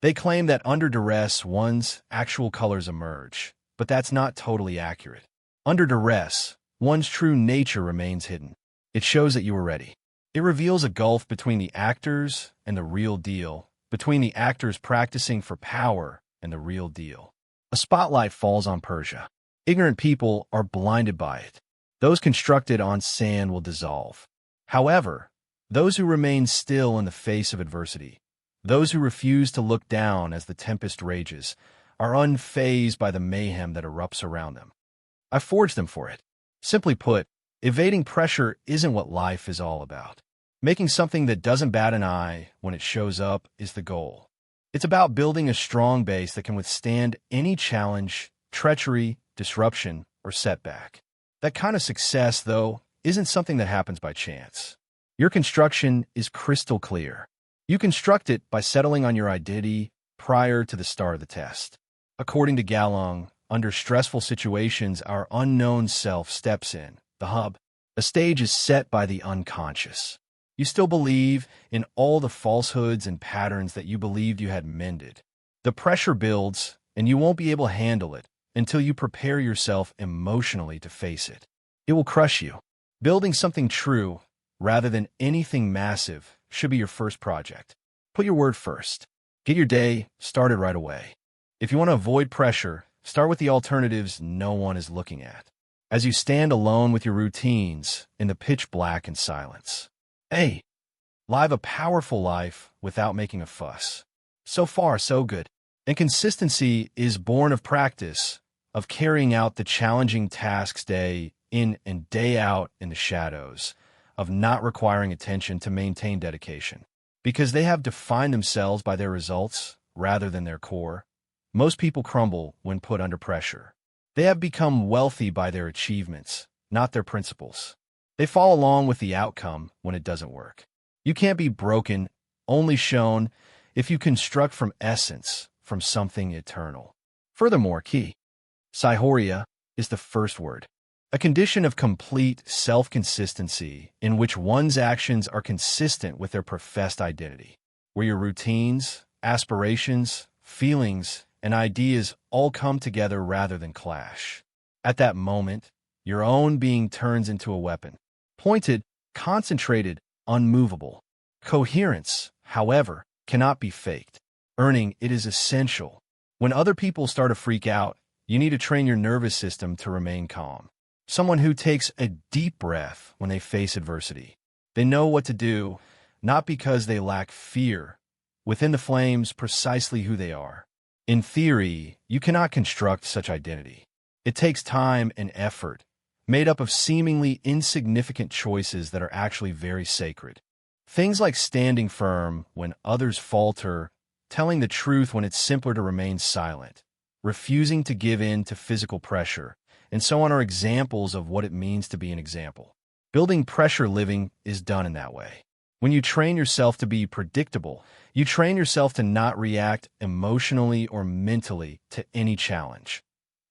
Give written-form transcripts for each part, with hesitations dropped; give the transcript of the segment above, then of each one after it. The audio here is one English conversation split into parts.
They claim that under duress, one's actual colors emerge, but that's not totally accurate. Under duress, one's true nature remains hidden. It shows that you were ready. It reveals a gulf between the actors and the real deal, between the actors practicing for power and the real deal. A spotlight falls on Persia. Ignorant people are blinded by it. Those constructed on sand will dissolve. However, those who remain still in the face of adversity, those who refuse to look down as the tempest rages, are unfazed by the mayhem that erupts around them. I forged them for it. Simply put, evading pressure isn't what life is all about. Making something that doesn't bat an eye when it shows up is the goal. It's about building a strong base that can withstand any challenge, treachery, disruption, or setback. That kind of success, though, isn't something that happens by chance. Your construction is crystal clear. You construct it by settling on your identity prior to the start of the test. According to Jung, under stressful situations, our unknown self steps in, the hub. A stage is set by the unconscious. You still believe in all the falsehoods and patterns that you believed you had mended. The pressure builds, and you won't be able to handle it until you prepare yourself emotionally to face it. It will crush you. Building something true, rather than anything massive, should be your first project. Put your word first. Get your day started right away. If you want to avoid pressure, start with the alternatives no one is looking at. As you stand alone with your routines in the pitch black and silence. A. Live a powerful life without making a fuss. So far, so good. And consistency is born of practice, of carrying out the challenging tasks day in and day out in the shadows, of not requiring attention to maintain dedication. Because they have defined themselves by their results rather than their core, most people crumble when put under pressure. They have become wealthy by their achievements, not their principles. They fall along with the outcome when it doesn't work. You can't be broken, only shown, if you construct from essence, from something eternal. Furthermore, key. Saihoria is the first word. A condition of complete self-consistency in which one's actions are consistent with their professed identity, where your routines, aspirations, feelings, and ideas all come together rather than clash. At that moment, your own being turns into a weapon. Pointed, concentrated, unmovable. Coherence, however, cannot be faked. Earning it is essential. When other people start to freak out, you need to train your nervous system to remain calm. Someone who takes a deep breath when they face adversity. They know what to do, not because they lack fear. Within the flames, precisely who they are. In theory, you cannot construct such identity. It takes time and effort, made up of seemingly insignificant choices that are actually very sacred. Things like standing firm when others falter, telling the truth when it's simpler to remain silent, refusing to give in to physical pressure, and so on are examples of what it means to be an example. Building pressure living is done in that way. When you train yourself to be predictable, you train yourself to not react emotionally or mentally to any challenge.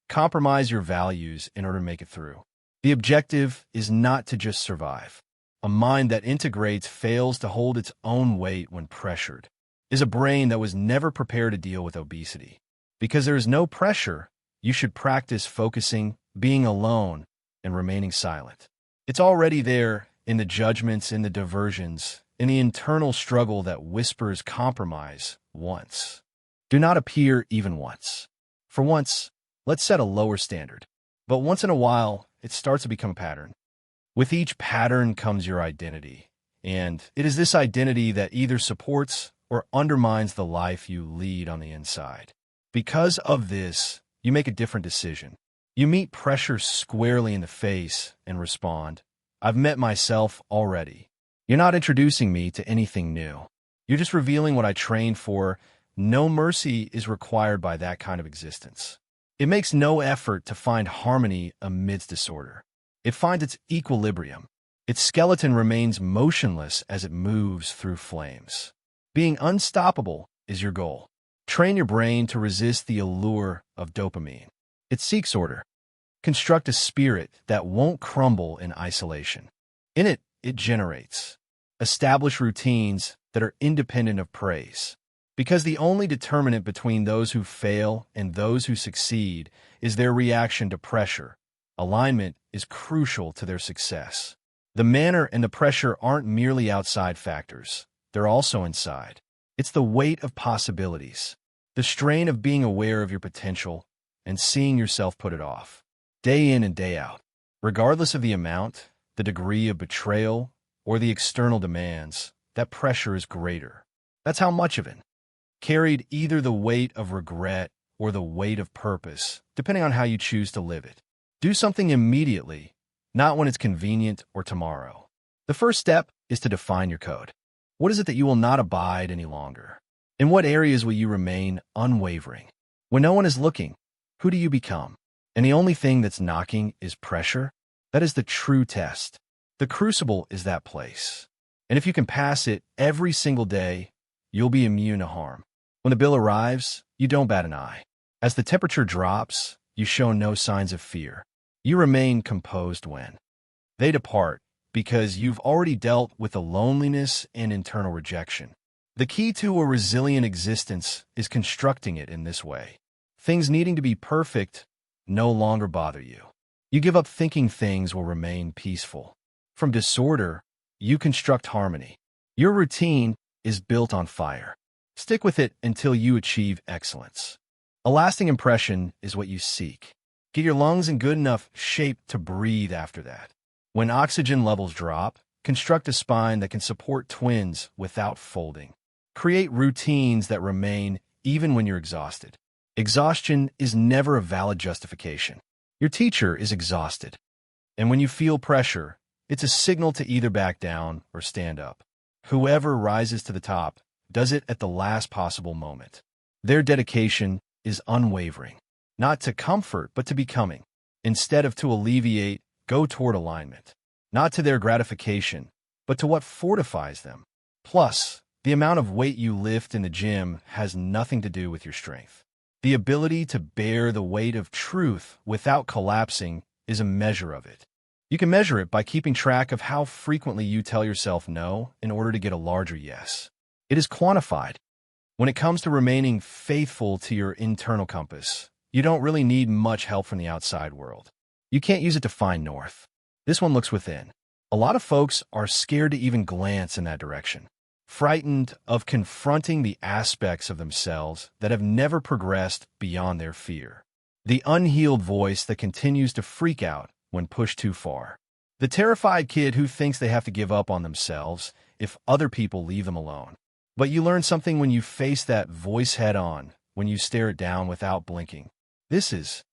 Compromise your values in order to make it through. The objective is not to just survive. A mind that integrates fails to hold its own weight when pressured. Is a brain that was never prepared to deal with obesity. Because there is no pressure, you should practice focusing, being alone, and remaining silent. It's already there in the judgments, in the diversions, in the internal struggle that whispers compromise once. Do not appear even once. For once, let's set a lower standard. But once in a while, it starts to become a pattern. With each pattern comes your identity, and it is this identity that either supports or undermines the life you lead on the inside. Because of this, you make a different decision. You meet pressure squarely in the face and respond, I've met myself already. You're not introducing me to anything new. You're just revealing what I trained for. No mercy is required by that kind of existence. It makes no effort to find harmony amidst disorder. It finds its equilibrium. Its skeleton remains motionless as it moves through flames. Being unstoppable is your goal. Train your brain to resist the allure of dopamine. It seeks order. Construct a spirit that won't crumble in isolation. In it, it generates. Establish routines that are independent of praise. Because the only determinant between those who fail and those who succeed is their reaction to pressure. Alignment is crucial to their success. The manner and the pressure aren't merely outside factors. They're also inside. It's the weight of possibilities, the strain of being aware of your potential and seeing yourself put it off, day in and day out. Regardless of the amount, the degree of betrayal, or the external demands, that pressure is greater. That's how much of it carried either the weight of regret or the weight of purpose, depending on how you choose to live it. Do something immediately, not when it's convenient or tomorrow. The first step is to define your code. What is it that you will not abide any longer? In what areas will you remain unwavering? When no one is looking, who do you become? And the only thing that's knocking is pressure? That is the true test. The crucible is that place. And if you can pass it every single day, you'll be immune to harm. When the bill arrives, you don't bat an eye. As the temperature drops, you show no signs of fear. You remain composed when they depart, because you've already dealt with the loneliness and internal rejection. The key to a resilient existence is constructing it in this way. Things needing to be perfect no longer bother you. You give up thinking things will remain peaceful. From disorder, you construct harmony. Your routine is built on fire. Stick with it until you achieve excellence. A lasting impression is what you seek. Get your lungs in good enough shape to breathe after that. When oxygen levels drop, construct a spine that can support twins without folding. Create routines that remain even when you're exhausted. Exhaustion is never a valid justification. Your teacher is exhausted. And when you feel pressure, it's a signal to either back down or stand up. Whoever rises to the top does it at the last possible moment. Their dedication is unwavering, not to comfort but to becoming. Instead of to alleviate, go toward alignment. Not to their gratification, but to what fortifies them. Plus, the amount of weight you lift in the gym has nothing to do with your strength. The ability to bear the weight of truth without collapsing is a measure of it. You can measure it by keeping track of how frequently you tell yourself no in order to get a larger yes. It is quantified. When it comes to remaining faithful to your internal compass, you don't really need much help from the outside world. You can't use it to find north. This one looks within. A lot of folks are scared to even glance in that direction, frightened of confronting the aspects of themselves that have never progressed beyond their fear. The unhealed voice that continues to freak out when pushed too far. The terrified kid who thinks they have to give up on themselves if other people leave them alone. But you learn something when you face that voice head on, when you stare it down without blinking. This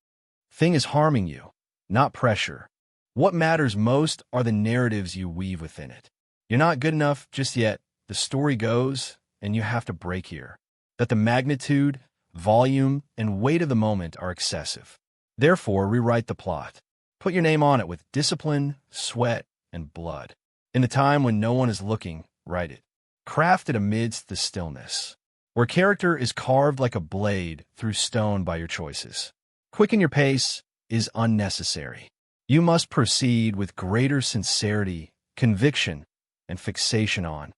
thing is harming you, not pressure. What matters most are the narratives you weave within it. You're not good enough just yet. The story goes, and you have to break here, that the magnitude, volume, and weight of the moment are excessive. Therefore, rewrite the plot. Put your name on it with discipline, sweat, and blood. In the time when no one is looking, write it. Craft it amidst the stillness, where character is carved like a blade through stone by your choices. Quicken your pace is unnecessary. You must proceed with greater sincerity, conviction, and fixation on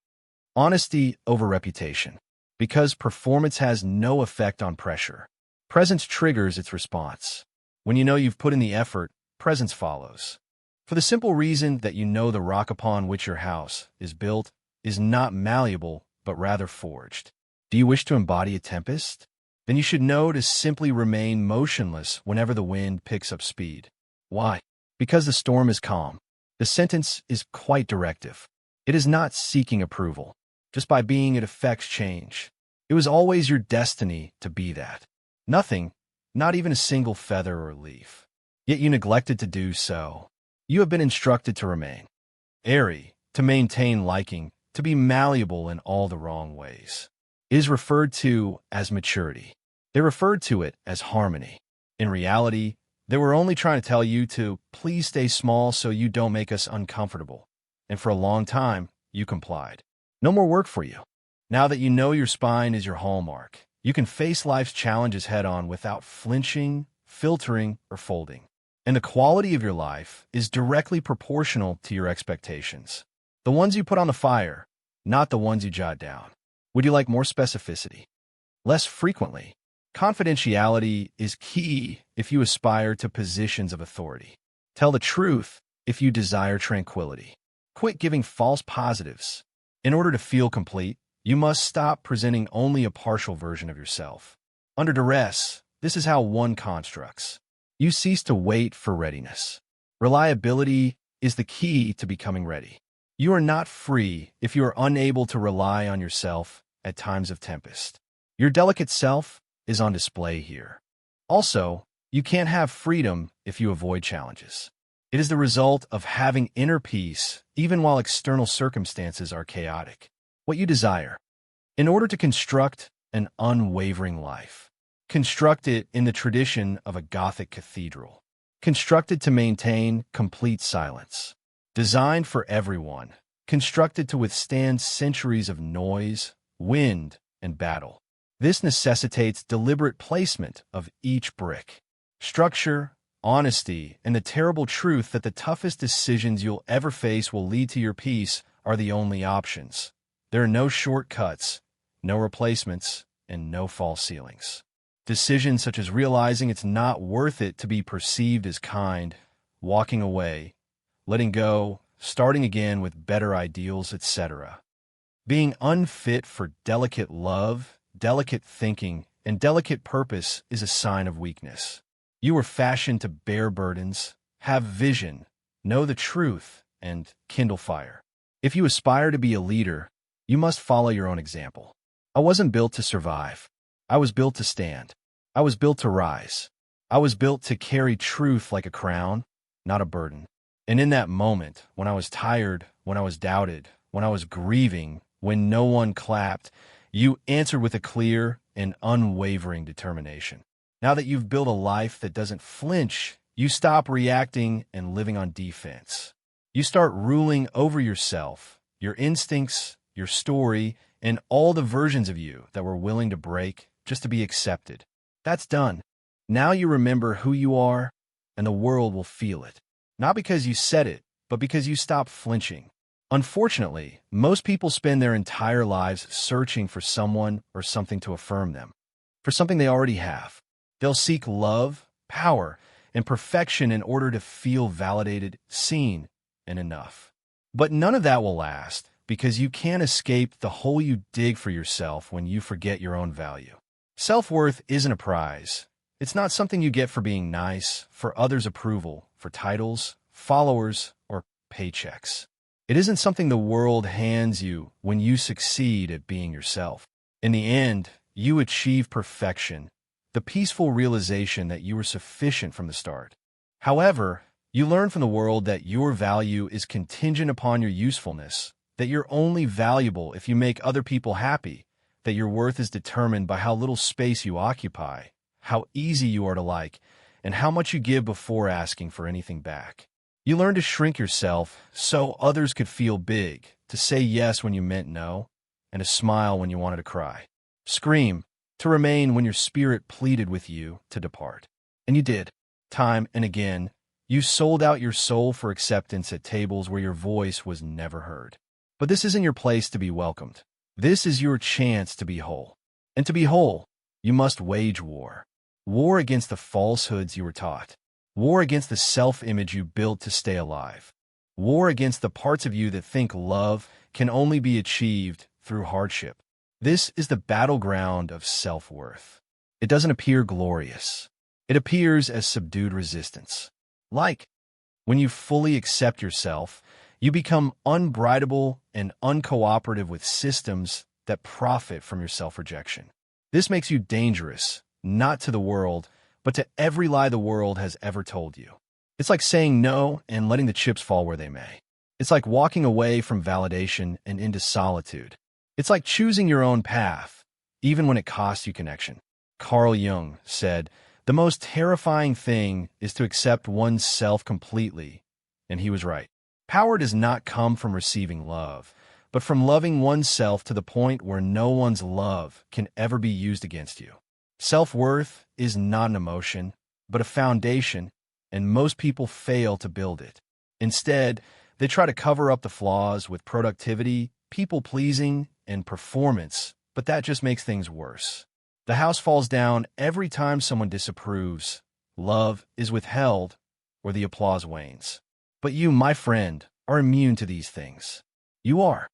honesty over reputation, because performance has no effect on pressure. Presence triggers its response. When you know you've put in the effort, presence follows. For the simple reason that you know the rock upon which your house is built is not malleable, but rather forged. Do you wish to embody a tempest? Then you should know to simply remain motionless whenever the wind picks up speed. Why? Because the storm is calm. The sentence is quite directive. It is not seeking approval. Just by being, it affects change. It was always your destiny to be that. Nothing, not even a single feather or leaf. Yet you neglected to do so. You have been instructed to remain airy, to maintain liking, to be malleable in all the wrong ways. It is referred to as maturity. They referred to it as harmony. In reality, they were only trying to tell you to please stay small so you don't make us uncomfortable. And for a long time, you complied. No more work for you. Now that you know your spine is your hallmark, you can face life's challenges head-on without flinching, filtering, or folding. And the quality of your life is directly proportional to your expectations. The ones you put on the fire, not the ones you jot down. Would you like more specificity? less frequently. Confidentiality is key if you aspire to positions of authority. Tell the truth if you desire tranquility. Quit giving false positives. In order to feel complete, you must stop presenting only a partial version of yourself. Under duress, this is how one constructs. You cease to wait for readiness. Reliability is the key to becoming ready. You are not free if you are unable to rely on yourself at times of tempest. Your delicate self is on display here. Also, you can't have freedom if you avoid challenges. It is the result of having inner peace even while external circumstances are chaotic. What you desire. In order to construct an unwavering life, construct it in the tradition of a Gothic cathedral. Constructed to maintain complete silence. Designed for everyone. Constructed to withstand centuries of noise, wind, and battle. This necessitates deliberate placement of each brick. Structure, honesty, and the terrible truth that the toughest decisions you'll ever face will lead to your peace are the only options. There are no shortcuts, no replacements, and no false ceilings. Decisions such as realizing it's not worth it to be perceived as kind, walking away, letting go, starting again with better ideals, etc. Being unfit for delicate love, delicate thinking, and delicate purpose is a sign of weakness. You were fashioned to bear burdens, have vision, know the truth, and kindle fire. If you aspire to be a leader, you must follow your own example. I wasn't built to survive. I was built to stand. I was built to rise. I was built to carry truth like a crown, not a burden. And in that moment, when I was tired, when I was doubted, when I was grieving, when no one clapped, you answered with a clear and unwavering determination. Now that you've built a life that doesn't flinch, you stop reacting and living on defense. You start ruling over yourself, your instincts, your story, and all the versions of you that were willing to break just to be accepted. That's done. Now you remember who you are, and the world will feel it. Not because you said it, but because you stopped flinching. Unfortunately, most people spend their entire lives searching for someone or something to affirm them, for something they already have. They'll seek love, power, and perfection in order to feel validated, seen, and enough. But none of that will last, because you can't escape the hole you dig for yourself when you forget your own value. Self-worth isn't a prize. It's not something you get for being nice, for others' approval, for titles, followers, or paychecks. It isn't something the world hands you when you succeed at being yourself. In the end, you achieve perfection, the peaceful realization that you were sufficient from the start. However, you learn from the world that your value is contingent upon your usefulness, that you're only valuable if you make other people happy, that your worth is determined by how little space you occupy, how easy you are to like, and how much you give before asking for anything back. You learn to shrink yourself so others could feel big, to say yes when you meant no, and to smile when you wanted to cry. Scream, to remain when your spirit pleaded with you to depart. And you did. Time and again, you sold out your soul for acceptance at tables where your voice was never heard. But this isn't your place to be welcomed. This is your chance to be whole. And to be whole, you must wage war. War against the falsehoods you were taught. War against the self-image you built to stay alive. War against the parts of you that think love can only be achieved through hardship. This is the battleground of self-worth. It doesn't appear glorious. It appears as subdued resistance. Like, when you fully accept yourself, you become unbridable and uncooperative with systems that profit from your self-rejection. This makes you dangerous, not to the world, but to every lie the world has ever told you. It's like saying no and letting the chips fall where they may. It's like walking away from validation and into solitude. It's like choosing your own path, even when it costs you connection. Carl Jung said, "The most terrifying thing is to accept oneself completely," and he was right. Power does not come from receiving love, but from loving oneself to the point where no one's love can ever be used against you. Self-worth is not an emotion, but a foundation, and most people fail to build it. Instead, they try to cover up the flaws with productivity, people-pleasing, and performance, but that just makes things worse. The house falls down every time someone disapproves, love is withheld, or the applause wanes. But you, my friend, are immune to these things. You are.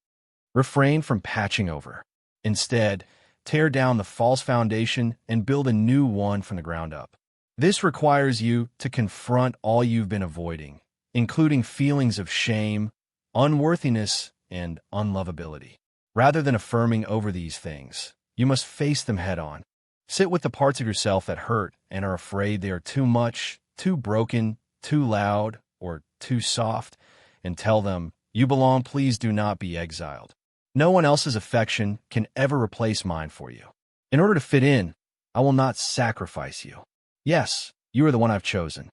Refrain from patching over. Instead, tear down the false foundation and build a new one from the ground up. This requires you to confront all you've been avoiding, including feelings of shame, unworthiness, and unlovability. Rather than affirming over these things, you must face them head-on. Sit with the parts of yourself that hurt and are afraid they are too much, too broken, too loud, or too soft, and tell them, "You belong, please do not be exiled. No one else's affection can ever replace mine for you. In order to fit in, I will not sacrifice you. Yes, you are the one I've chosen."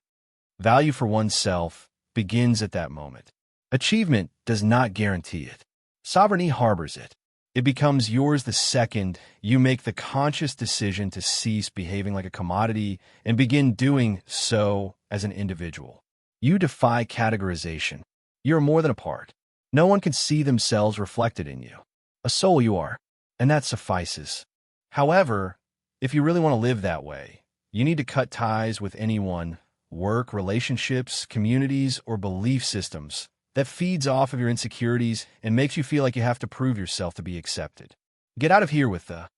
Value for oneself begins at that moment. Achievement does not guarantee it. Sovereignty harbors it. It becomes yours the second you make the conscious decision to cease behaving like a commodity and begin doing so as an individual. You defy categorization. You are more than a part. No one can see themselves reflected in you. A soul you are, and that suffices. However, if you really want to live that way, you need to cut ties with anyone, work, relationships, communities, or belief systems that feeds off of your insecurities and makes you feel like you have to prove yourself to be accepted. Get out of here with the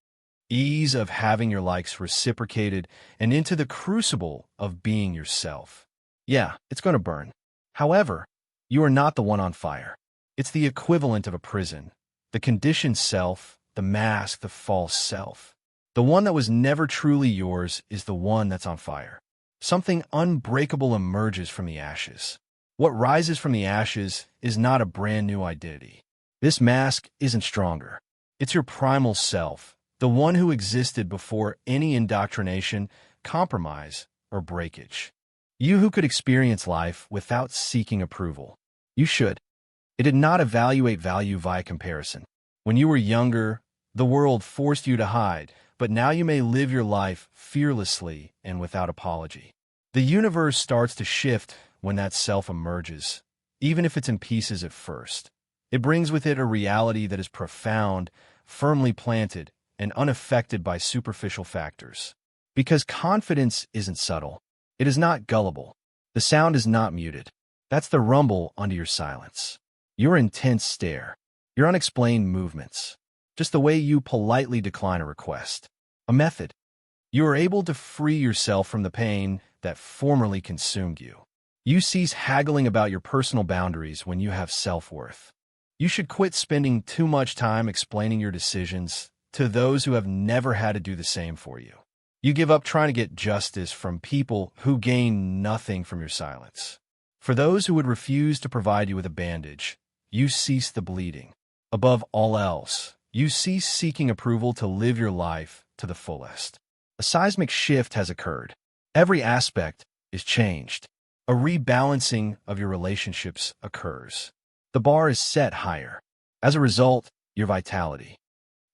ease of having your likes reciprocated and into the crucible of being yourself. Yeah, it's going to burn. However, you are not the one on fire. It's the equivalent of a prison, the conditioned self, the mask, the false self. The one that was never truly yours is the one that's on fire. Something unbreakable emerges from the ashes. What rises from the ashes is not a brand new identity. This mask isn't stronger. It's your primal self, the one who existed before any indoctrination, compromise, or breakage. You who could experience life without seeking approval. You should. It did not evaluate value via comparison. When you were younger, the world forced you to hide, but now you may live your life fearlessly and without apology. The universe starts to shift when that self emerges, even if it's in pieces at first. It brings with it a reality that is profound, firmly planted, and unaffected by superficial factors. Because confidence isn't subtle. It is not gullible. The sound is not muted. That's the rumble under your silence. Your intense stare. Your unexplained movements. Just the way you politely decline a request. A method. You are able to free yourself from the pain that formerly consumed you. You cease haggling about your personal boundaries when you have self-worth. You should quit spending too much time explaining your decisions to those who have never had to do the same for you. You give up trying to get justice from people who gain nothing from your silence. For those who would refuse to provide you with a bandage, you cease the bleeding. Above all else, you cease seeking approval to live your life to the fullest. A seismic shift has occurred. Every aspect is changed. A rebalancing of your relationships occurs. The bar is set higher. As a result, your vitality.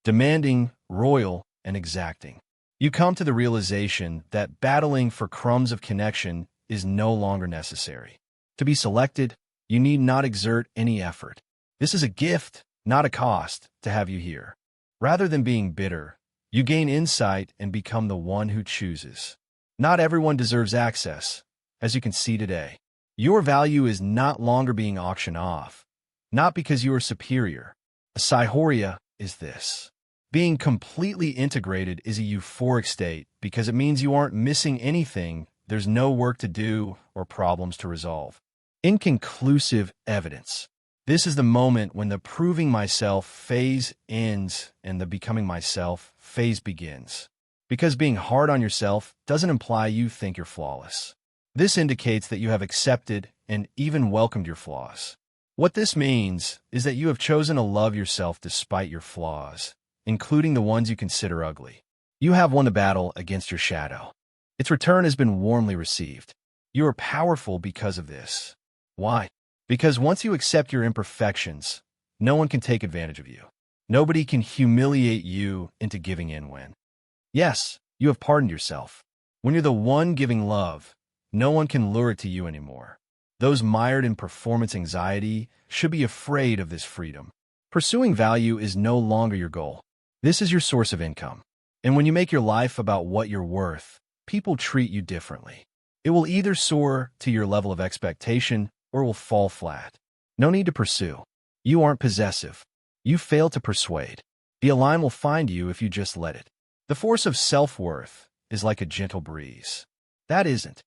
Demanding, royal, and exacting. You come to the realization that battling for crumbs of connection is no longer necessary. To be selected, you need not exert any effort. This is a gift, not a cost, to have you here. Rather than being bitter, you gain insight and become the one who chooses. Not everyone deserves access. As you can see today, your value is not longer being auctioned off, not because you are superior. A Saihoria is this. Being completely integrated is a euphoric state because it means you aren't missing anything, there's no work to do or problems to resolve. Inconclusive evidence. This is the moment when the proving myself phase ends and the becoming myself phase begins. Because being hard on yourself doesn't imply you think you're flawless. This indicates that you have accepted and even welcomed your flaws. What this means is that you have chosen to love yourself despite your flaws, including the ones you consider ugly. You have won the battle against your shadow. Its return has been warmly received. You are powerful because of this. Why? Because once you accept your imperfections, no one can take advantage of you. Nobody can humiliate you into giving in when. Yes, you have pardoned yourself. When you're the one giving love, no one can lure it to you anymore. Those mired in performance anxiety should be afraid of this freedom. Pursuing value is no longer your goal. This is your source of income. And when you make your life about what you're worth, people treat you differently. It will either soar to your level of expectation or will fall flat. No need to pursue. You aren't possessive. You fail to persuade. The align will find you if you just let it. The force of self-worth is like a gentle breeze. That isn't.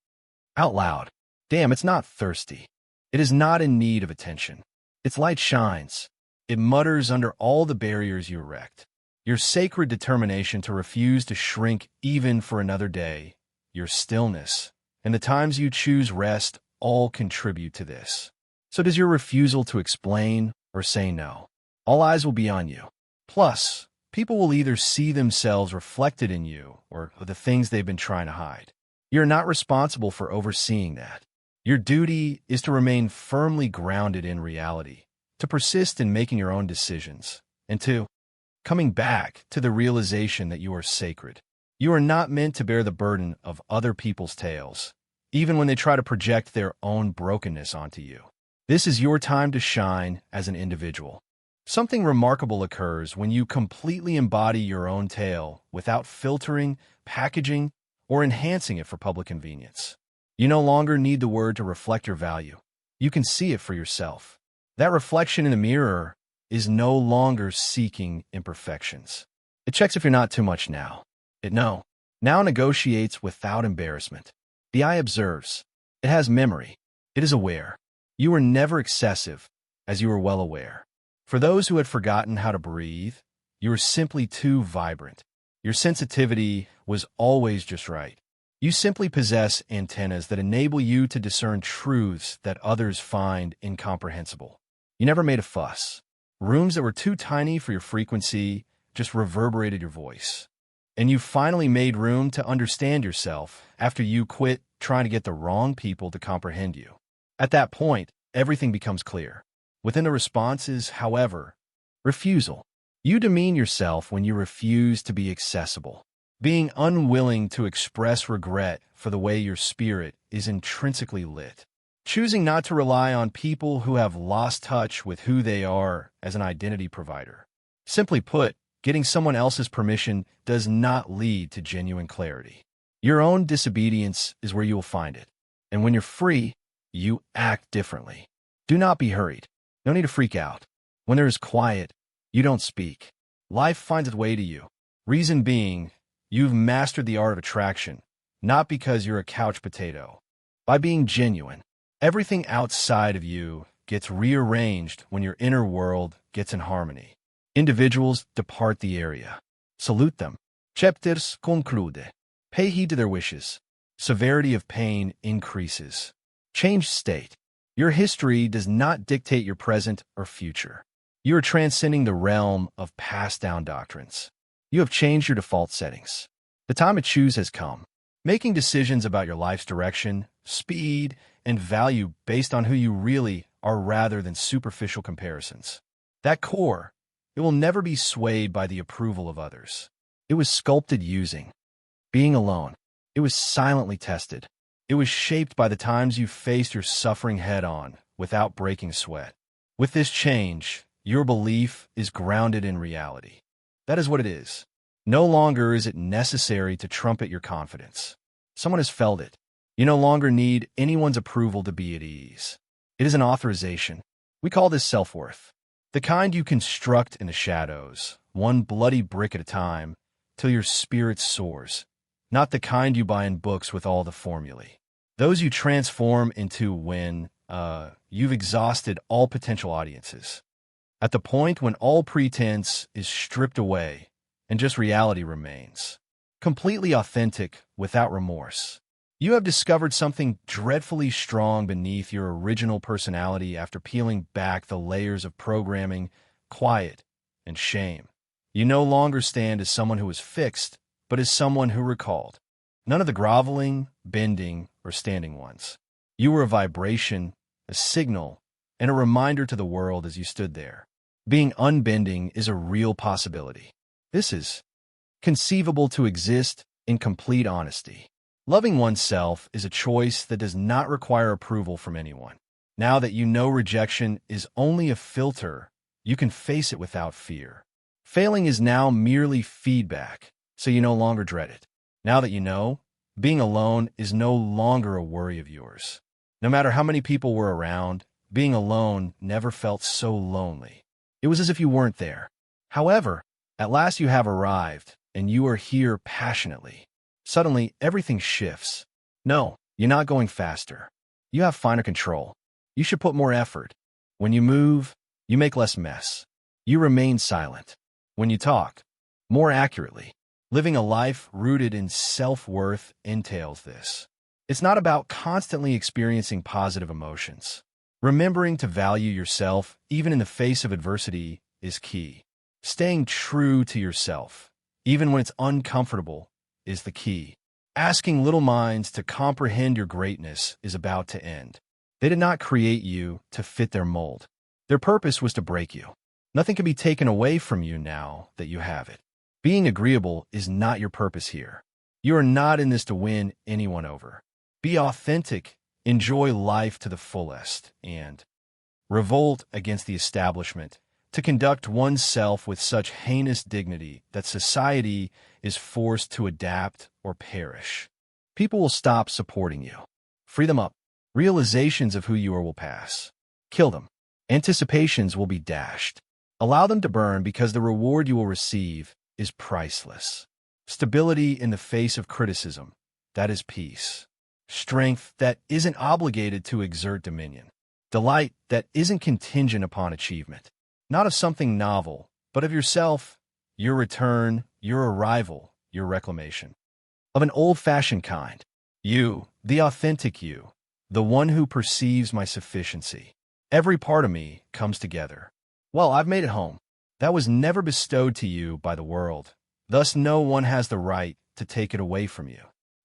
Out loud. Damn, it's not thirsty. It is not in need of attention. Its light shines. It mutters under all the barriers you erect. Your sacred determination to refuse to shrink even for another day, your stillness, and the times you choose rest all contribute to this. So does your refusal to explain or say no? All eyes will be on you. Plus, people will either see themselves reflected in you or the things they've been trying to hide. You're not responsible for overseeing that. Your duty is to remain firmly grounded in reality, to persist in making your own decisions, and to coming back to the realization that you are sacred. You are not meant to bear the burden of other people's tales, even when they try to project their own brokenness onto you. This is your time to shine as an individual. Something remarkable occurs when you completely embody your own tale without filtering, packaging, or enhancing it for public convenience. You no longer need the word to reflect your value. You can see it for yourself. That reflection in the mirror is no longer seeking imperfections. It checks if you're not too much now. It now negotiates without embarrassment. The eye observes. It has memory. It is aware. You were never excessive, as you were well aware. For those who had forgotten how to breathe, you were simply too vibrant. Your sensitivity was always just right. You simply possess antennas that enable you to discern truths that others find incomprehensible. You never made a fuss. Rooms that were too tiny for your frequency just reverberated your voice. And you finally made room to understand yourself after you quit trying to get the wrong people to comprehend you. At that point, everything becomes clear. Within the responses, however, refusal. You demean yourself when you refuse to be accessible. Being unwilling to express regret for the way your spirit is intrinsically lit. Choosing not to rely on people who have lost touch with who they are as an identity provider. Simply put, getting someone else's permission does not lead to genuine clarity. Your own disobedience is where you will find it. And when you're free, you act differently. Do not be hurried. No need to freak out. When there is quiet, you don't speak. Life finds its way to you. Reason being, you've mastered the art of attraction, not because you're a couch potato. By being genuine, everything outside of you gets rearranged when your inner world gets in harmony. Individuals depart the area. Salute them. Chapters conclude. Pay heed to their wishes. Severity of pain increases. Change state. Your history does not dictate your present or future. You are transcending the realm of passed-down doctrines. You have changed your default settings. The time to choose has come. Making decisions about your life's direction, speed, and value based on who you really are rather than superficial comparisons. That core, it will never be swayed by the approval of others. It was sculpted using being alone. It was silently tested. It was shaped by the times you faced your suffering head-on without breaking sweat. With this change, your belief is grounded in reality. That is what it is. No longer is it necessary to trumpet your confidence. Someone has felt it. You no longer need anyone's approval to be at ease. It is an authorization. We call this self-worth. The kind you construct in the shadows, one bloody brick at a time, till your spirit soars. Not the kind you buy in books with all the formulae. Those you transform into when you've exhausted all potential audiences. At the point when all pretense is stripped away and just reality remains. Completely authentic without remorse. You have discovered something dreadfully strong beneath your original personality after peeling back the layers of programming, quiet, and shame. You no longer stand as someone who is fixed, but as someone who recalled. None of the groveling, bending, or standing ones. You were a vibration, a signal, and a reminder to the world as you stood there. Being unbending is a real possibility. This is conceivable to exist in complete honesty. Loving oneself is a choice that does not require approval from anyone. Now that you know rejection is only a filter, you can face it without fear. Failing is now merely feedback, so you no longer dread it. Now that you know, being alone is no longer a worry of yours. No matter how many people were around, being alone never felt so lonely. It was as if you weren't there. However, at last you have arrived, and you are here passionately. Suddenly, everything shifts. No, you're not going faster. You have finer control. You should put more effort. When you move, you make less mess. You remain silent. When you talk, more accurately. Living a life rooted in self-worth entails this. It's not about constantly experiencing positive emotions. Remembering to value yourself, even in the face of adversity, is key. Staying true to yourself, even when it's uncomfortable, is the key. Asking little minds to comprehend your greatness is about to end. They did not create you to fit their mold. Their purpose was to break you. Nothing can be taken away from you now that you have it. Being agreeable is not your purpose here. You are not in this to win anyone over. Be authentic, enjoy life to the fullest, and revolt against the establishment to conduct oneself with such heinous dignity that society is forced to adapt or perish. People will stop supporting you. Free them up. Realizations of who you are will pass. Kill them. Anticipations will be dashed. Allow them to burn because the reward you will receive is priceless. Stability in the face of criticism, that is peace. Strength that isn't obligated to exert dominion. Delight that isn't contingent upon achievement. Not of something novel, but of yourself, your return, your arrival, your reclamation. Of an old-fashioned kind. You, the authentic you, the one who perceives my sufficiency. Every part of me comes together. Well, I've made it home. That was never bestowed to you by the world. Thus no one has the right to take it away from you.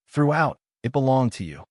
Throughout, it belonged to you.